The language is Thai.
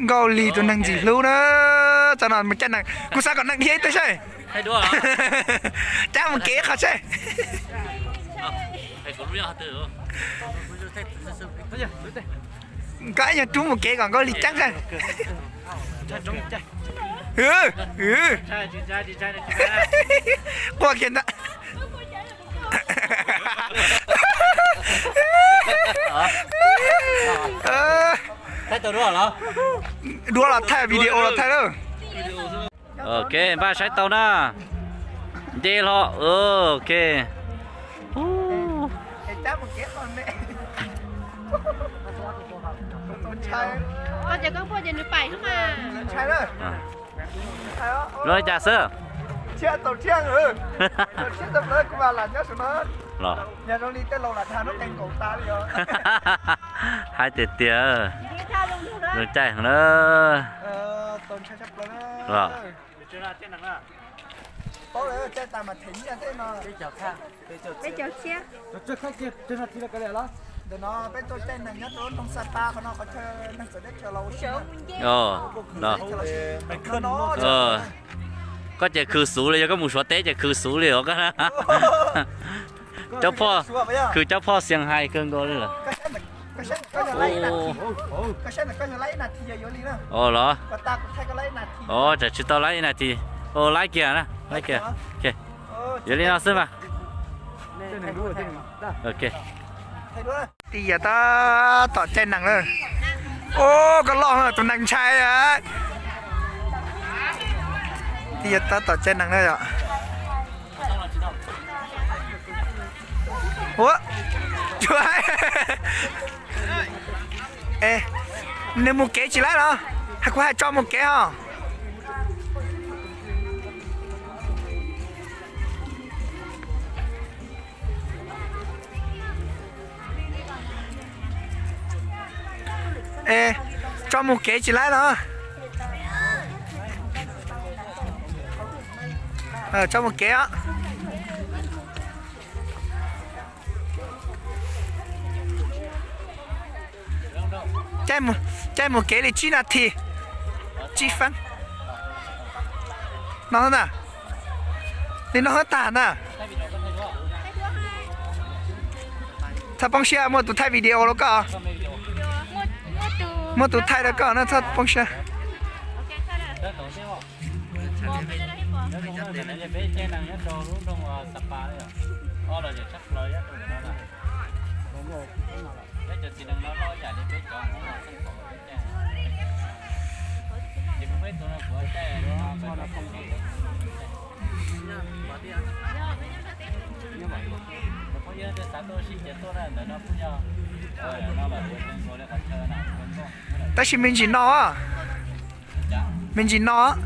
เกาหลีตัวนังจีรู้นะจะนอนมันจะนังกูซาก่อนนังเทียตัวใช่ให้ด้วยเหรอจ้ามันเก๋เขาใช่ให้คนรู้ยังตื่นก็ยังจุ้มมันเก๋ก่อนก็รีจังใช่ใช่กลัวเขียนนะให้ตัวด้วยเหรอดูเราถ่ายวิดีโอเราถ่ายเลยโอเคบ้าใช้เตาหน้าเดี๋ยวโอเคไอ้จ้ามันเก๋ก่อนเนี่ยใช่ก็จะก็พอจะนึกไปขึ้นมาใช่เลยrồi trả sơ chia tổ chiang chia tập lớn của bà là nhớ số nó rồi nhà nó đi tới lâu là tha nó canh cổ ta đi rồi hai tiệt tiệt rồi chạy thằng đó tồn chạy chấp lớn rồi tối đấy chạy ta mà thỉnh ra thế nó bây giờ chia chơi khác kia chơi là thì là cái này đó để nó bên tôi tên này nhất luôn trong Sapa của nó có chơi năng sử cho lâu sớm đóก็จะคือสูเลยก็หมูชัวเต้จะคือสูเลยก็นะเจ้าพ่อคือเจ้าพ่อเสียงไฮ้เกินก็เลยเหรออ๋อเหรออ๋อจะชุดต่อไล่นาทีโอ้ไล่เกียร์นะไล่เกียร์โอเคเดี๋ยวนี้เราซื้อมาโอเคตีอย่าตาต่อใจหนังเลยโอ้ก็ล่อตัวหนังชายอ่ะตีอย่าตาต่อใจหนังเลยอ่ะโอ้ช่วยเอ๊ะเนี่ยมุกเก๋จีไรเหรอให้กูให้จอมุกเก๋เหรอcho một kế chỉ lại đó cho một kế á chạy một kế để chi là thì chi phân nó hơn à nên nó hết tàn àถ้าป้องเชียร์หมดตัวถ่ายวิดีโอแล้วก็หมดตัวถ่ายแล้วก็นะถ้าป้องเชียร์但是没劲闹啊，没劲闹啊。